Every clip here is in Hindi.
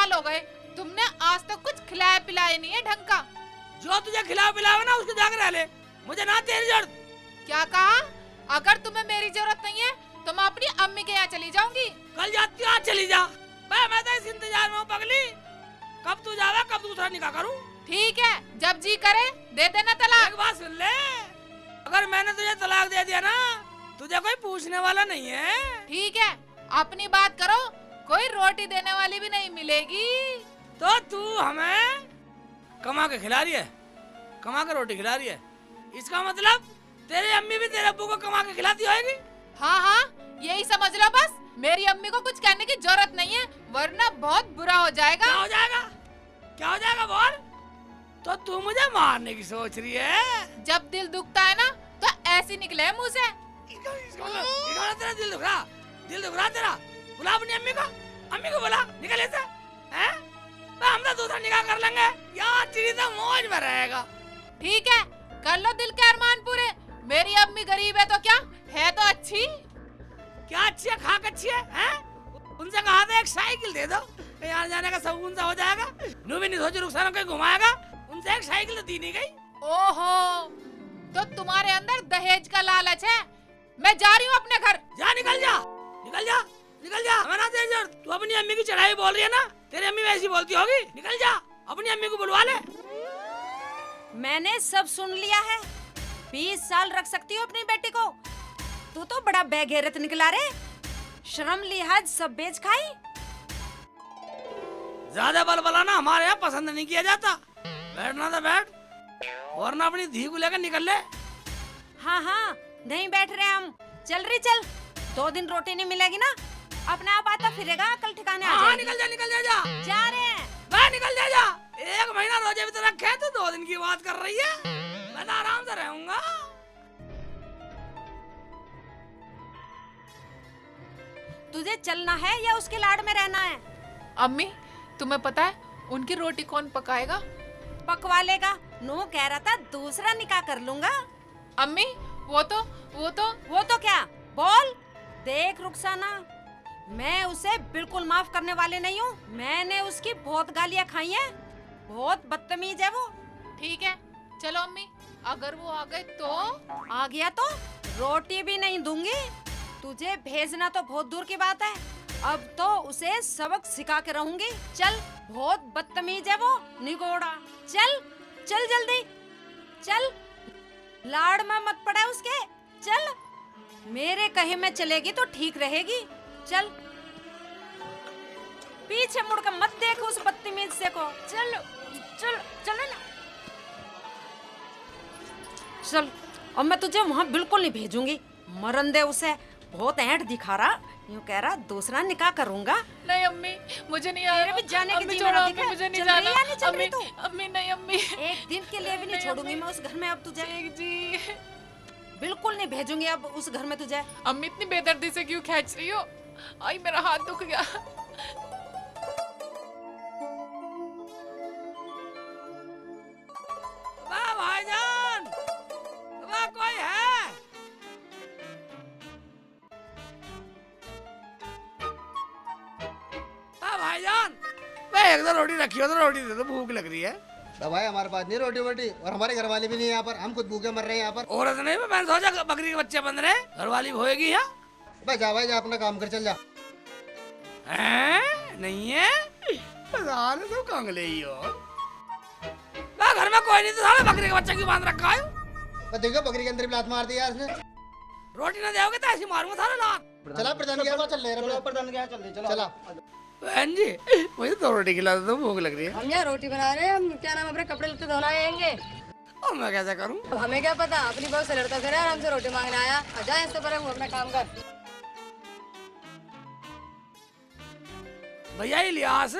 साल हो गए, तुमने आज तक कुछ खिलाया पिलाया नहीं है ढंग का। जो तुझे खिलाओ पिलाओ ना उसको जाकर रह ले, मुझे ना तेरी जरूरत। क्या कहा? अगर तुम्हें मेरी जरूरत नहीं है तो मैं अपनी अम्मी के यहाँ चली जाऊंगी। कल जाती आज चली जा। मैं तो इस इंतजार में हूँ पगली, कब तू जावा कब दूसरा निकाह करूँ। ठीक है, जब जी करे दे देना तलाक। एक बात सुन ले, अगर मैंने तुझे तलाक दे दिया ना, तुझे कोई पूछने वाला नहीं है। ठीक है, अपनी बात करो, कोई रोटी देने वाली भी नहीं मिलेगी। तो तू हमें कमा के खिला रही है, कमा के रोटी खिला रही है, इसका मतलब तेरी अम्मी भी तेरे अब्बू को कमा के खिलाती होगी। हाँ हाँ, यही समझ लो बस। मेरी अम्मी को कुछ कहने की जरूरत नहीं है, वरना बहुत बुरा हो जाएगा। क्या हो जाएगा? क्या हो जाएगा बोल? तो तू मुझे मारने की सोच रही है? जब दिल दुखता है ना तो ऐसे निकले मुंह से। तेरा दिल दुख रहा, दिल दुख रहा तेरा। बुला अपनी अम्मी को बुला, निकल ऐसे हैं? हम तो दूसरा निकाह कर लेंगे यार, तेरी तो मौज में रहेगा। ठीक है, कर लो दिल के अरमान पूरे। मेरी अम्मी गरीब है तो क्या है, तो अच्छी। क्या अच्छी है? खाक अच्छी है, हैं? उनसे कहा था एक साइकिल दे दो, यहाँ जाने का सुकून सा हो जाएगा। नू भी नहीं सोची रुखसाना कहीं घुमाएगा, उनसे एक साइकिल तो दी नहीं गई। ओहो, तो तुम्हारे अंदर दहेज का लालच है। मैं जा रही हूँ अपने घर। जा, निकल जा, निकल जा, निकल जा। हमें ना तेरी जरूरत। तू अपनी अम्मी की चढ़ाई बोल रही है ना, तेरी अम्मी वैसी बोलती होगी। निकल जा, अपनी अम्मी को बुलवा ले। मैंने सब सुन लिया है। 20 साल रख सकती हो अपनी बेटी को। तू तो बड़ा बेगैरत निकला रे, शर्म लिहाज सब बेच खाई। ज्यादा बलबलाना हमारे यहाँ पसंद नहीं किया जाता। बैठना तो बैठ, वरना अपनी धी को लेकर निकल ले। हाँ हाँ, नहीं बैठ रहे हम। चल रही चल, 2 दिन रोटी नहीं मिलेगी ना, अपने आप आता फिरेगा, कल ठिकाने आ जाएगी। निकल जा, निकल जा, जा रहे हैं। निकल जा। 1 महीना रोजे भी तो रखे, तो 2 दिन की बात कर रही है। मैं तो आराम से रहूंगा। तुझे चलना है या उसके लाड में रहना है? अम्मी, तुम्हें पता है उनकी रोटी कौन पकाएगा? पकवा लेगा। नो कह रहा था दूसरा निकाह कर लूंगा। अम्मी, वो तो क्या? बोल। देख रुखसाना, मैं उसे बिल्कुल माफ करने वाली नहीं हूँ। मैंने उसकी बहुत गालियाँ खाई हैं, बहुत बदतमीज है वो। ठीक है, चलो अम्मी, अगर वो आ गए तो? आ गया तो रोटी भी नहीं दूंगी। तुझे भेजना तो बहुत दूर की बात है, अब तो उसे सबक सिखा के रहूंगी। चल, बहुत बदतमीज है वो निगोड़ा। चल चल जल्दी चल, लाड़ में मत पड़े उसके। चल, मेरे कहे में चलेगी तो ठीक रहेगी। चल, पीछे मुड़कर मत देख उस बदतमीज से को। चल चल चल ना, चल। अब मैं तुझे वहाँ बिल्कुल नहीं भेजूंगी। मरन दे उसे, बहुत ऐंठ दिखा रहा, यूं कह रहा दूसरा निकाह करूंगा। नहीं अम्मी, मुझे नहीं आना। तेरे भी जाने की अम्मी जी छोड़ो, मेरा अम्मी, दिखा। मुझे नहीं चल रही जाना। है, नहीं चल रही अम्मी, तू? अम्मी नहीं अम्मी, एक दिन के लिए भी नहीं छोड़ूंगी मैं उस घर में अब तुझे। ठीक जी। बिल्कुल नहीं भेजूंगी अब उस घर में तुझे। अम्मी इतनी बेदर्दी से क्यों खींच रही हो? आई, मेरा हाथ दुख गया। वाह भाईजान, वाह कोई है? वाह भाईजान, मैं एक दो रोटी रखी हो तो रोटी दे दो, भूख लग रही है। तो भाई हमारे पास नहीं रोटी वोटी, और हमारे घर वाले भी नहीं यहाँ पर, हम खुद भूखे मर रहे हैं यहाँ पर। औरत नहीं, मैंने सोचा बकरी के बच्चे बन रहे, घरवाली होएगी यहाँ। भाई जा, भाई जा, अपना काम कर, चल जा। नहीं है, साले तो कंगले ही हो। घर में कोई नहीं तो साले बकरी के बच्चे क्यों बांध रखा है? पर देखो बकरी के अंदर भी लात मार दी यार इसने। रोटी ना दोगे तो ऐसी मारूंगा साले लात। चला प्रधान के यहाँ चल ले रहे, प्रधान के यहाँ चल दे, चला। बहन जी, मुझे तो रोटी खिला दो, भूख लग रही है। हम यहाँ रोटी बना रहे हैं, हम क्या नाम अपने कपड़े लत्ते धोना आएंगे। और मैं कैसे करूँ? अब हमें क्या पता, अपनी बहू से लड़ता फिर हमसे रोटी मांगने आया। जा इससे परे अपना काम कर। भैया इलियास,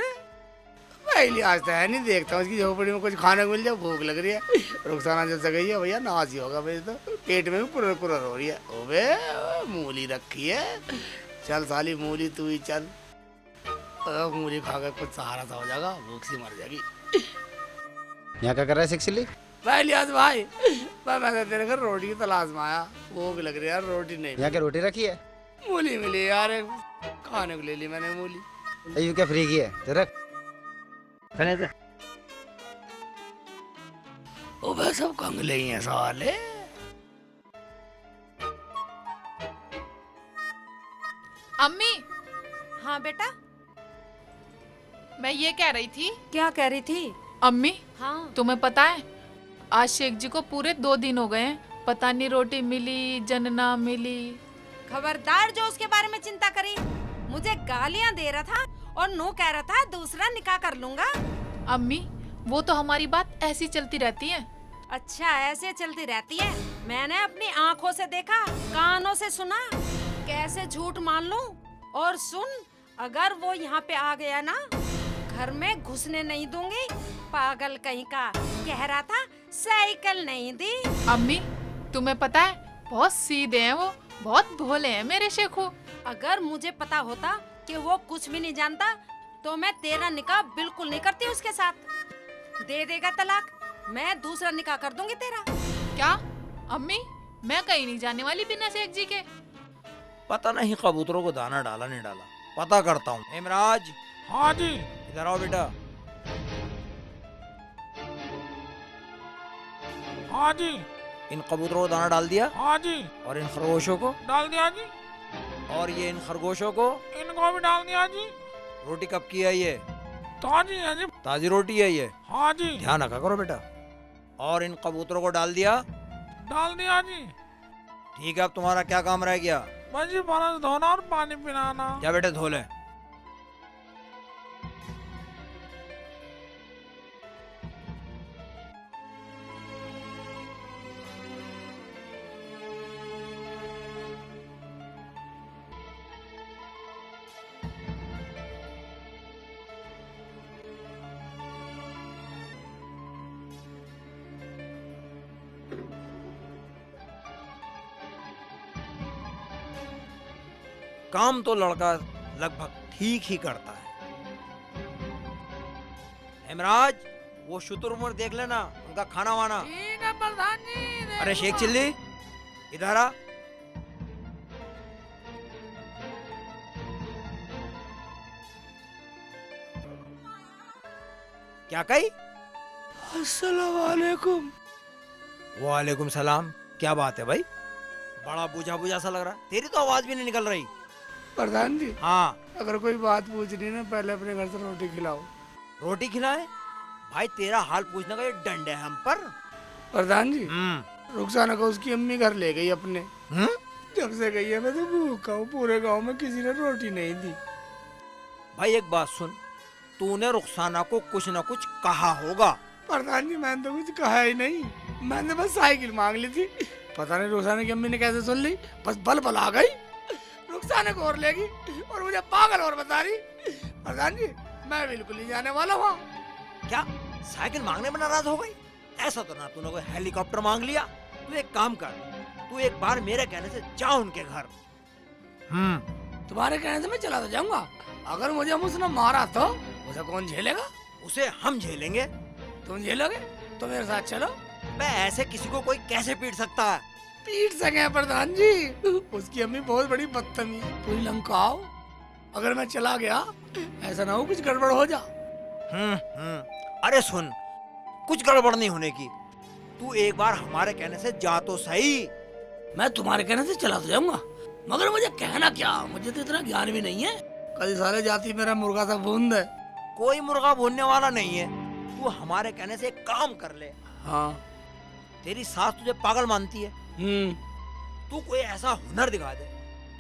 मैं इलियास तो है नहीं, देखता हूँ इसकी झोपड़ी में कुछ खाने को मिल जाए, भूख लग रही है। रुखसाना जब से गई है भैया नाज ही होगा, मेरे तो पेट में भी कुरर कुरर हो रही है। ओबे मूली रखी है, चल साली मूली तू ही चल, मूली खा कर कुछ सहारा सा हो जाएगा, भूख सी मर जाएगी। यहाँ क्या कर रहा है सिक्सली? भाई इलियास भाई, मैं तेरे घर रोटी की तलाश में आया, भूख लग रही है यार, रोटी नहीं। यहाँ क्या रोटी रखी है? मूली मिली यार, खाने को ले ली मैंने मूली। यू क्या फ्री की है? रख। ओबे सब कंगले ही हैं साले। अम्मी, हाँ बेटा, मैं ये कह रही थी। क्या कह रही थी? अम्मी, हाँ, तुम्हें पता है आज शेख जी को पूरे 2 दिन हो गए हैं, पता नहीं रोटी मिली जनना मिली। खबरदार जो उसके बारे में चिंता करी। मुझे गालियां दे रहा था और नो कह रहा था दूसरा निकाह कर लूंगा। अम्मी, वो तो हमारी बात ऐसी चलती रहती है। अच्छा, ऐसे चलती रहती है। मैंने अपनी आंखों से देखा, कानों से सुना, कैसे झूठ मान लूं? और सुन, अगर वो यहाँ पे आ गया ना, घर में घुसने नहीं दूंगी। पागल कहीं का, कह रहा था साइकिल नहीं दी। अम्मी, तुम्हें पता है बहुत सीधे हैं वो, बहुत भोले हैं मेरे शेखू। अगर मुझे पता होता कि वो कुछ भी नहीं जानता तो मैं तेरा निकाह बिल्कुल नहीं करती उसके साथ। दे देगा तलाक, मैं दूसरा निकाह कर दूंगी तेरा। क्या अम्मी, मैं कहीं नहीं जाने वाली बिना शेख जी के। पता नहीं कबूतरों को दाना डाला नहीं डाला, पता करता हूँ। हेमराज, हाँ जी। इधर आओ बेटा। हाँ जी। इन कबूतरों को दाना डाल दिया? हाँ जी। और इन खरगोशों को? डाल दिया जी। और ये इन खरगोशों को? इनको भी डाल दिया जी। रोटी कब की है ये? ताजी है जी। ताजी रोटी है ये? हाँ जी। ध्यान रखा करो बेटा। और इन कबूतरों को डाल दिया? डाल दिया जी। ठीक है, अब तुम्हारा क्या काम रह गया? बस जी बर्तन धोना और पानी पिलाना। क्या बेटे, धो ले। काम तो लड़का लगभग ठीक ही करता है। हेमराज, वो शुतुरमुर्ग देख लेना, उनका खाना वाना। ठीक है प्रधान जी। अरे शेख चिल्ली, इधर आ। क्या कही? अस्सलाम वालेकुम। वालेकुम सलाम। क्या बात है भाई, बड़ा बुझा बुझा सा लग रहा। तेरी तो आवाज भी नहीं निकल रही। प्रधान जी, हाँ, अगर कोई बात पूछनी ना, पहले अपने घर से रोटी खिलाओ। रोटी खिलाए? भाई तेरा हाल पूछने का ये डंडे है हम पर। प्रधान जी, हम्म। रुखसाना को उसकी अम्मी घर ले गई अपने। हम्म? जब से गई है मैं तो भूखा हूँ, पूरे गांव में किसी ने रोटी नहीं दी। भाई एक बात सुन, तूने रुखसाना को कुछ न कुछ कहा होगा। प्रधान जी, मैंने तो कुछ कहा ही नहीं, मैंने बस साइकिल मांग ली थी। पता नहीं रुखसाना की अम्मी ने कैसे सुन ली, बस बल बल आ गई, रुखसाना को और लेगी और मुझे पागल और बता रही। प्रधान जी, मैं बिल्कुल नहीं जाने वाला वहाँ। क्या साइकिल मांगने में नाराज हो गई? ऐसा तो ना तूने कोई हेलीकॉप्टर मांग लिया। तू एक काम कर, तू एक बार मेरे कहने से जा उनके घर। तुम्हारे कहने से मैं चला तो जाऊंगा, अगर मुझे उसने मारा तो उसे कौन झेलेगा? उसे हम झेलेंगे। तुम झेलोगे तो मेरे साथ चलो। मैं ऐसे किसी को कोई कैसे पीट सकता है? पीट सके प्रधान जी, उसकी अम्मी बहुत बड़ी बदतमीज, पूरी लंकाओ। अगर मैं चला गया, ऐसा ना हो कुछ गड़बड़ हो जा। अरे सुन, कुछ गड़बड़ नहीं होने की। तू एक बार हमारे कहने से जा तो सही। मैं तुम्हारे कहने से चला तो जाऊंगा, मगर मुझे कहना क्या, मुझे तो इतना ज्ञान भी नहीं है। कल साले जाती मेरा मुर्गा सा बूंद है। कोई मुर्गा भूनने वाला नहीं है। तू हमारे कहने से एक काम कर ले। हाँ। तेरी सास तुझे पागल मानती है। हम्म। तू कोई ऐसा हुनर दिखा दे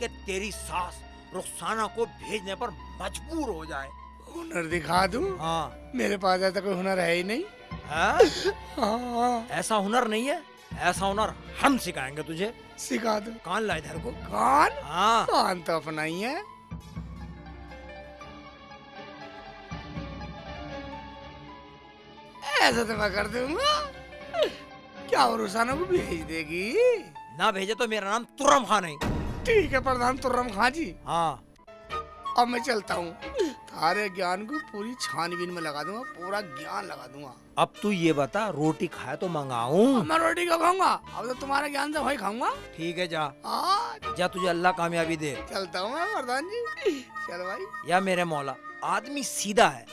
कि तेरी सास रुखसाना को भेजने पर मजबूर हो जाए। हुनर दिखा दूं? हाँ। मेरे पास ऐसा कोई हुनर है ही नहीं। है? हाँ। ऐसा हुनर नहीं है, ऐसा हुनर हम सिखाएंगे तुझे। सिखा दो। कान ला इधर को। कान? हाँ। कान तो अपना ही है। ऐसा तो मैं कर दूंगा। क्या वो रुखसाना को भेज देगी? ना भेजे तो मेरा नाम तुर्रम खान है। ठीक है प्रधान तुर्रम खां जी। हाँ। अब मैं चलता हूँ, थारे ज्ञान को पूरी छानबीन में लगा दूंगा, पूरा ज्ञान लगा दूंगा। अब तू ये बता, रोटी खाए तो मंगाऊं? अब मैं रोटी क्यों खाऊंगा, अब तो तुम्हारे ज्ञान से वही खाऊंगा। ठीक है, जा। हाँ, जा, तुझे अल्लाह कामयाबी दे। चलता हूँ मैं प्रधान जी। चल भाई। या मेरे मौला, आदमी सीधा है,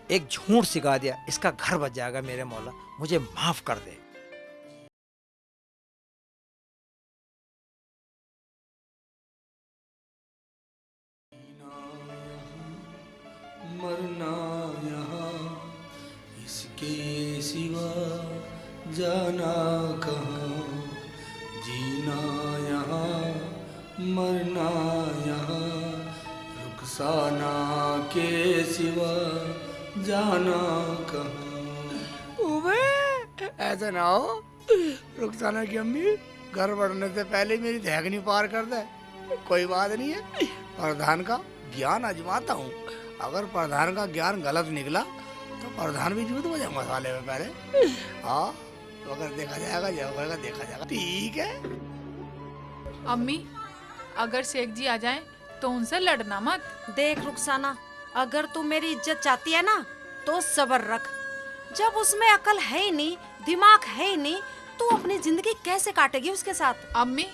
एक झूठ सिखा दिया, इसका घर बच जाएगा मेरे मौला, मुझे माफ कर दे। मरना यहाँ इसके सिवा जाना कहाँ, जीना यहाँ मरना यहाँ, रुखसाना के सिवा जाना कहाँ। ओबे ऐसा ना हो रुखसाना की अम्मी घर बढ़ने से पहले मेरी धैगनी पार कर दे। कोई बात नहीं है, प्रधान का ज्ञान आजमाता हूँ। अगर प्रधान का ज्ञान गलत निकला तो प्रधान भी जूत बजा मसाले में पहले। हाँ तो अगर देखा जाएगा जो होगा देखा जाएगा। ठीक है अम्मी, अगर शेख जी आ जाएं तो उनसे लड़ना मत। देख रुखसाना, अगर तू मेरी इज्जत चाहती है ना तो सब्र रख। जब उसमें अकल है ही नहीं, दिमाग है ही नहीं, तू अपनी जिंदगी कैसे काटेगी उसके साथ? अम्मी,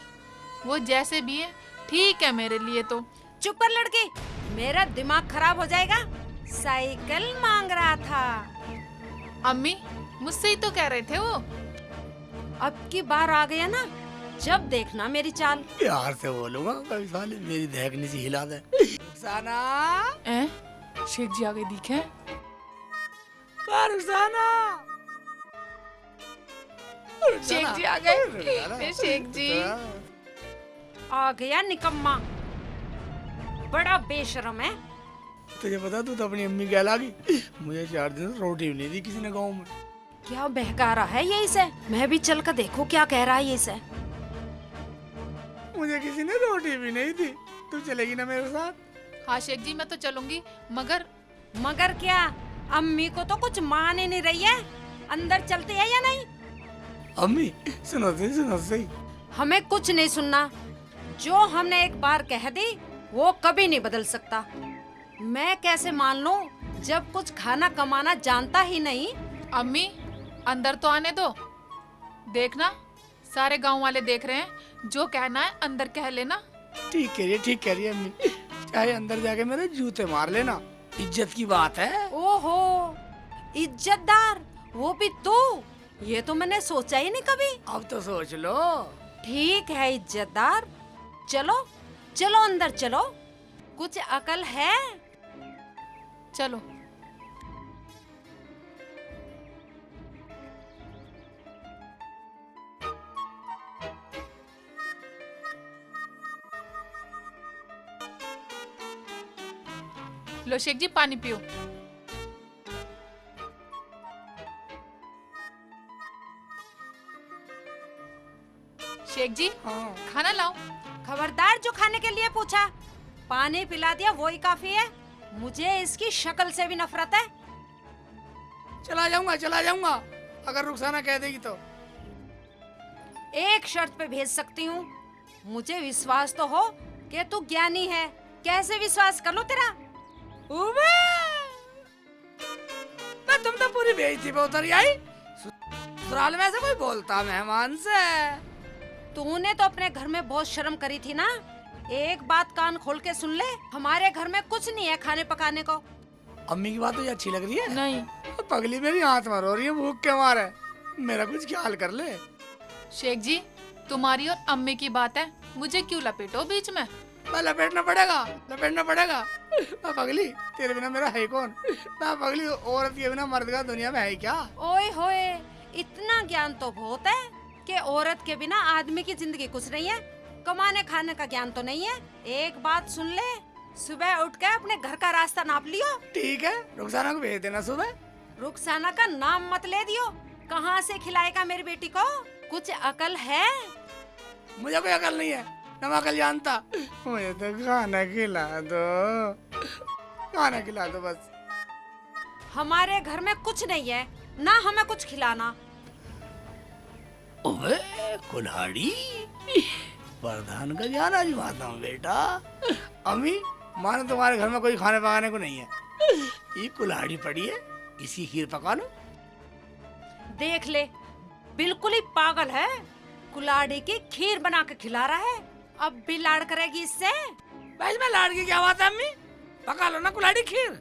वो जैसे भी है ठीक है मेरे लिए तो। चुप कर लड़की, मेरा दिमाग खराब हो जाएगा। साइकिल मांग रहा था। अम्मी, मुझसे ही तो कह रहे थे वो। अब की बार आ गया ना, जब देखना मेरी चाल। प्यार से बोलूंगा, कभी साले मेरी धैकनी से हिला दे। रुखसाना, शेख जी आ गए दिखे। रुखसाना, शेख जी आ गए। शेख जी आ गया निकम्मा, बड़ा बेशरम है। तुझे पता तू तो अपनी अम्मी क्या लागी? मुझे 4 दिन से रोटी भी नहीं दी किसी ने गाँव में। क्या बहका रहा है ये इसे? मैं भी चल कर देखूं क्या कह रहा है ये इसे। मुझे किसी ने रोटी भी नहीं दी। तू चलेगी ना मेरे साथ? हाँ शेख जी, मैं तो चलूंगी, मगर क्या? अम्मी को तो कुछ मान ही नहीं रही है। अंदर चलती है या नहीं? अम्मी सुनो सही। हमें कुछ नहीं सुनना। जो हमने एक बार कह दी वो कभी नहीं बदल सकता। मैं कैसे मान लूं जब कुछ खाना कमाना जानता ही नहीं? अम्मी अंदर तो आने दो। देखना सारे गांव वाले देख रहे हैं, जो कहना है अंदर कह लेना। ठीक कह रही है अम्मी। चाहे अंदर जाके मेरे जूते मार लेना, इज्जत की बात है। ओहो, इज्जतदार, वो भी तू? ये तो मैंने सोचा ही नहीं कभी। अब तो सोच लो। ठीक है इज्जतदार, चलो चलो अंदर चलो। कुछ अकल है? चलो। लो शेख जी पानी पियो। शेख जी हाँ। खाना लाओ। खबरदार, जो खाने के लिए पूछा, पानी पिला दिया वही काफी है। मुझे इसकी शक्ल से भी नफरत है। चला जाऊंगा अगर रुखसाना कह देगी तो। एक शर्त पे भेज सकती हूँ। मुझे विश्वास तो हो कि तू ज्ञानी है। कैसे विश्वास कर लो तेरा? मैं तुम तो पूरी बेइज्जती पे उतर आई। ससुराल में से कोई बोलता मेहमान से? तूने तो अपने घर में बहुत शर्म करी थी ना। एक बात कान खोल के सुन ले, हमारे घर में कुछ नहीं है खाने पकाने को। अम्मी की बात तुझे अच्छी लग रही है? नहीं। पगली मेरी हाथ में रो रही है भूख के मारे। मेरा कुछ ख्याल कर ले। शेख जी, तुम्हारी और अम्मी की बात है, मुझे क्यों लपेटो बीच में? मैं लपेटना पड़ेगा। मैं पगली, तेरे बिना मेरा है कौन? मैं पगली, औरत के बिना मर्द का दुनिया में है क्या? ओए होए, इतना ज्ञान तो बहुत है कि औरत के बिना आदमी की जिंदगी कुछ नहीं है। कमाने खाने का ज्ञान तो नहीं है। एक बात सुन ले, सुबह उठ के अपने घर का रास्ता नाप लियो। ठीक है, रुखसाना को भेज देना सुबह। रुखसाना का नाम मत ले दियो। कहाँ से खिलाएगा मेरी बेटी को? कुछ अकल है? मुझे कोई अकल नहीं है, न मैं अकल जानता। मुझे तो खाना खिला दो बस। हमारे घर में कुछ नहीं है, ना हमें कुछ खिलाना। ओए कुल्हाड़ी, प्रधान का ज्ञान आजमाता हूँ बेटा। अम्मी, मानो तुम्हारे घर में कोई खाने पकाने को नहीं है, ये कुल्हाड़ी पड़ी है, इसी खीर पका लो। देख ले, बिल्कुल ही पागल है। कुल्हाड़ी की खीर बना के खिला रहा है। अब भी लाड़ करेगी इससे? भाई मैं लाड़ की क्या बात है अम्मी? पका लो ना कुल्हाड़ी खीर।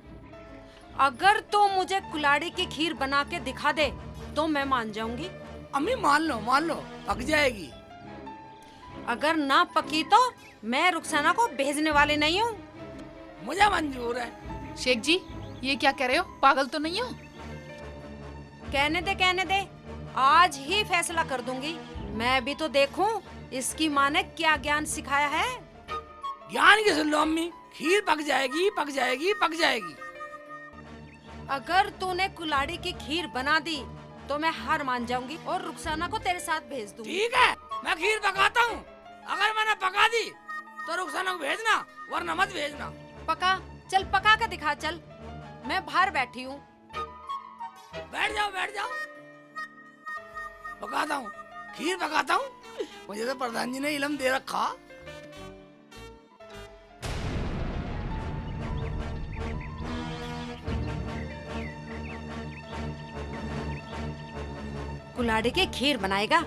अगर तो मुझे कुल्हाड़ी की खीर बना के दिखा दे तो मैं मान जाऊंगी। अम्मी मान लो, पक जाएगी। अगर ना पकी तो मैं रुखसाना को भेजने वाली नहीं हूँ। मुझे मंजूर है। शेख जी, ये क्या कह रहे हो? पागल तो नहीं हो? कहने दे, आज ही फैसला कर दूंगी। मैं भी तो देखूं इसकी माँ ने क्या ज्ञान सिखाया है। ज्ञान की सुन लो अम्मी, खीर पक जाएगी, पक जाएगी, पक जाएगी। अगर तूने कुल्हाड़ी की खीर बना दी तो मैं हार मान जाऊंगी और रुखसाना को तेरे साथ भेज दूंगी। ठीक है, मैं खीर पकाता हूँ। अगर मैंने पका दी तो रुखसाना को भेजना, वरना मत भेजना। पका, चल पका के दिखा चल। मैं बाहर बैठी हूँ। बैठ जाओ। पकाता हूँ, खीर पकाता हूँ। मुझे तो प्रधान जी ने इल्म दे रखा। कुल्हाड़ी की खीर बनाएगा?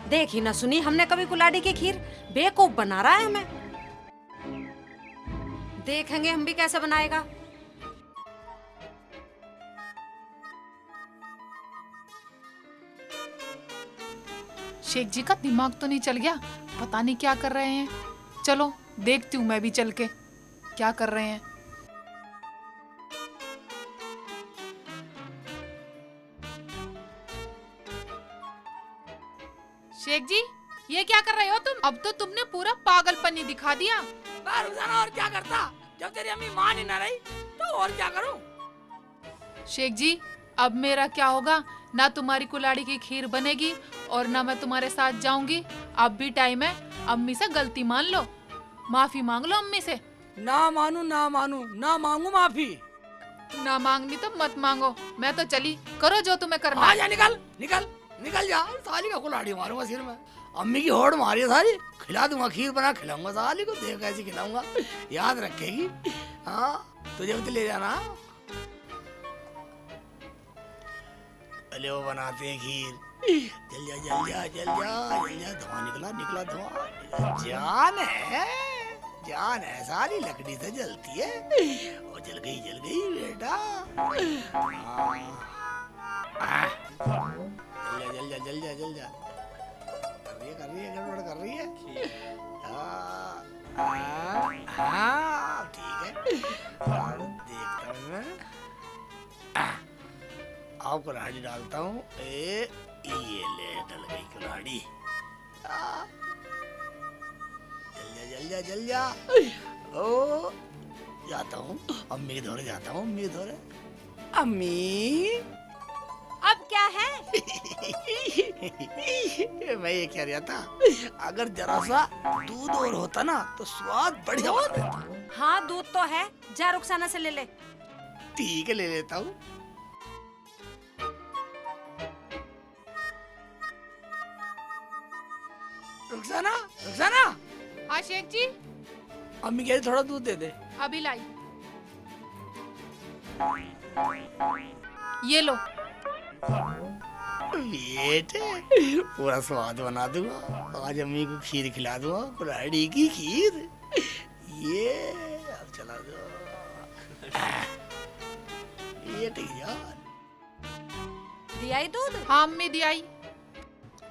देखी ना सुनी हमने कभी कुल्हाड़ी की खीर। बेवकूफ बना रहा है हमें। देखेंगे हम भी कैसे बनाएगा। शेख जी का दिमाग तो नहीं चल गया? पता नहीं क्या कर रहे हैं। चलो देखती हूँ मैं भी चल के क्या कर रहे हैं। शेख जी, ये क्या कर रहे हो तुम? अब तो तुमने पूरा पागलपन ही दिखा दिया। और क्या करता? जब तेरी अम्मी मान ही ना रही तो और क्या करूं? शेख जी, अब मेरा क्या होगा? ना तुम्हारी कुल्हाड़ी की खीर बनेगी और ना मैं तुम्हारे साथ जाऊंगी। अब भी टाइम है, अम्मी से गलती मान लो, माफी मांग लो अम्मी से। ना मांगू माफी। ना मांगनी तो मत मांगो, मैं तो चली। करो जो तुम्हें करना है। जा, निकल जा। साली का कुल्हाड़ी मारूंगा सिर में। अम्मी की होड़ मारी है सारी। खिला दूंगा, खीर बना खिलाऊंगा साली को। देख कैसे खिलाऊंगा, याद रखेगी। हाँ, तुझे भी तो ले जाना। अरे वो बनाते हैं खीर। जल जा। धुआं निकला धुआं। जान है सारी, लकड़ी से जलती है। और जल गई बेटा। जल जा। कर रही है गड़बड़ कर रही है। हाँ, ठीक है। देखता हूँ मैं। अब कुल्हाड़ी डालता हूँ। ये ले, डल गई कुल्हाड़ी। जल जा। ओ, जाता हूँ अम्मी के धोरे जाता हूँ। अम्मी अब क्या है? मैं ये कह रहा था, अगर जरा सा दूध और होता ना तो स्वाद बढ़िया बन रहता। हाँ, दूध तो है। जा रुखसाना से ले ले। ठीक है, ले लेता हूँ। रुखसाना। हाँ शेख जी, अम्मी कह रही थोड़ा दूध दे दे। अभी लाई। ये लो। बेटे, पूरा स्वाद बना दूंगा। आज अम्मी को खीर खिला दूंगा, कुल्हाड़ी की खीर। ये अब चला दो। ये ठीक यार। दिया ही दूध? हाँ अम्मी दी आई।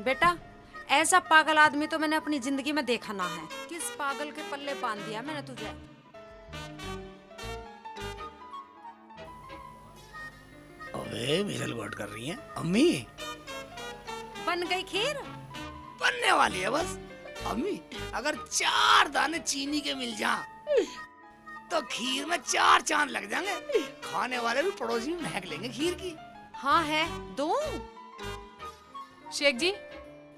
बेटा, ऐसा पागल आदमी तो मैंने अपनी जिंदगी में देखा ना है। किस पागल के पल्ले बांध दिया मैंने तुझे। अबे मिसल गोट कर रही हैं अम्मी। बन गई खीर? बनने वाली है बस। अम्मी, अगर 4 दाने चीनी के मिल जा तो खीर में 4 चांद लग जाएंगे। खाने वाले भी पड़ोसी भी महक लेंगे खीर की। हाँ है, दूं? शेख जी,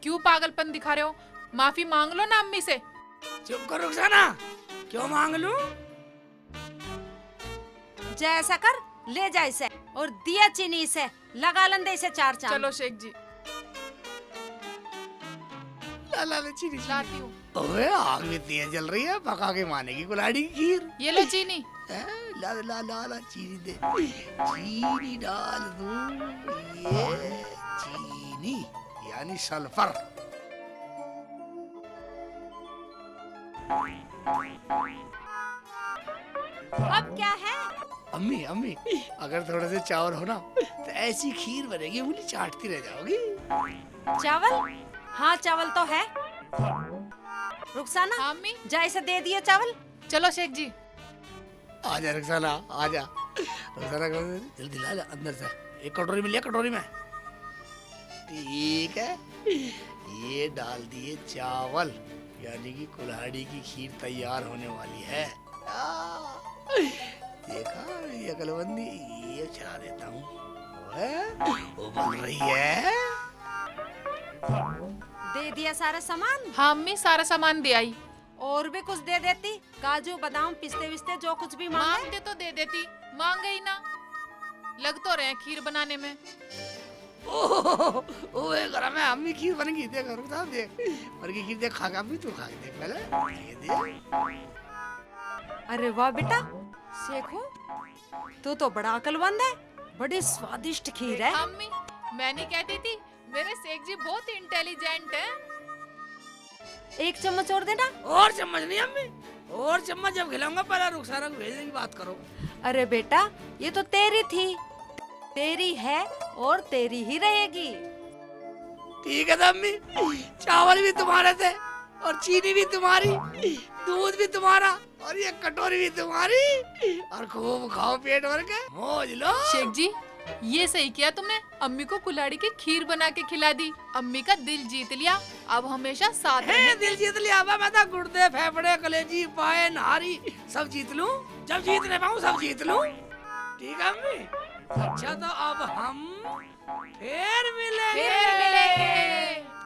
क्यों पागलपन दिखा रहे हो? माफी मांग लो ना अम्मी से। चुप कर रुखसाना, क्यों मांग लूं? जैसा कर, ले जा इसे और दिया चीनी से, लगा लंदे इसे 4 चांद। चलो शेख जी, ला चीनी लाती हूँ। ओए, आग भी तेज जल रही है। पका के मानेगी कुल्हाड़ी की खीर। ये लो चीनी। ला चीनी दे। चीनी डाल दूं। ये चीनी यानी सल्फर। अब क्या है? अम्मी अम्मी अगर थोड़े से चावल हो ना तो ऐसी खीर बनेगी उंगली चाटती रह जाओगी। चावल? हाँ चावल तो है। रुखसाना हाँ अम्मी। जा इसे दे दिए चावल। चलो शेख जी। आजा रुखसाना आजा। रुखसाना जल्दी ला जा अंदर से। एक कटोरी मिल गया कटोरी में। ठीक है ये डाल दिए चावल यानी कि कुल्हाड़ी की खीर तैयार होने वाली है। देखा ये अकलबंदी ये चला देता हूँ। वो बन रही है। दे दिया सारा सामान। हाँ अम्मी सारा सामान दे आई। और भी कुछ दे देती, काजू बादाम पिस्ते विस्ते जो कुछ भी मांगे। मांगते तो दे देती, मांगे ही ना। लग तो रहे खीर बनाने में। ओए गरम है अम्मी खीर बनेगी देख रुखसाना देख। और की खीर देख खा का भी तू खा के देख पहले। ये देख। अरे वाह बेटा शेखू तू तो बड़ा अकलमंद है। बड़ी स्वादिष्ट खीर है। हाँ अम्मी मैं नहीं कहती थी मेरे शेख जी बहुत इंटेलिजेंट हैं। एक चम्मच और देना। और चम्मच नहीं अम्मी और चम्मच जब खिलाऊंगा पहले रुखसाना को भेजने की बात करो। अरे बेटा ये तो तेरी थी, तेरी है और तेरी ही रहेगी। ठीक है अम्मी चावल भी तुम्हारे थे और चीनी भी तुम्हारी, दूध भी तुम्हारा और ये कटोरी भी तुम्हारी। और खूब खाओ पेट भर के मौज लो। शेख जी ये सही किया तुमने, अम्मी को कुल्हाड़ी की खीर बना के खिला दी। अम्मी का दिल जीत लिया, अब हमेशा साथ है रहेंगे। दिल जीत लिया। मैं तो गुर्दे फेफड़े कलेजी पाए नारी सब जीत लूं। जब जीत नहीं पाऊं सब जीत लूं। ठीक है अम्मी। अच्छा तो अब हम फिर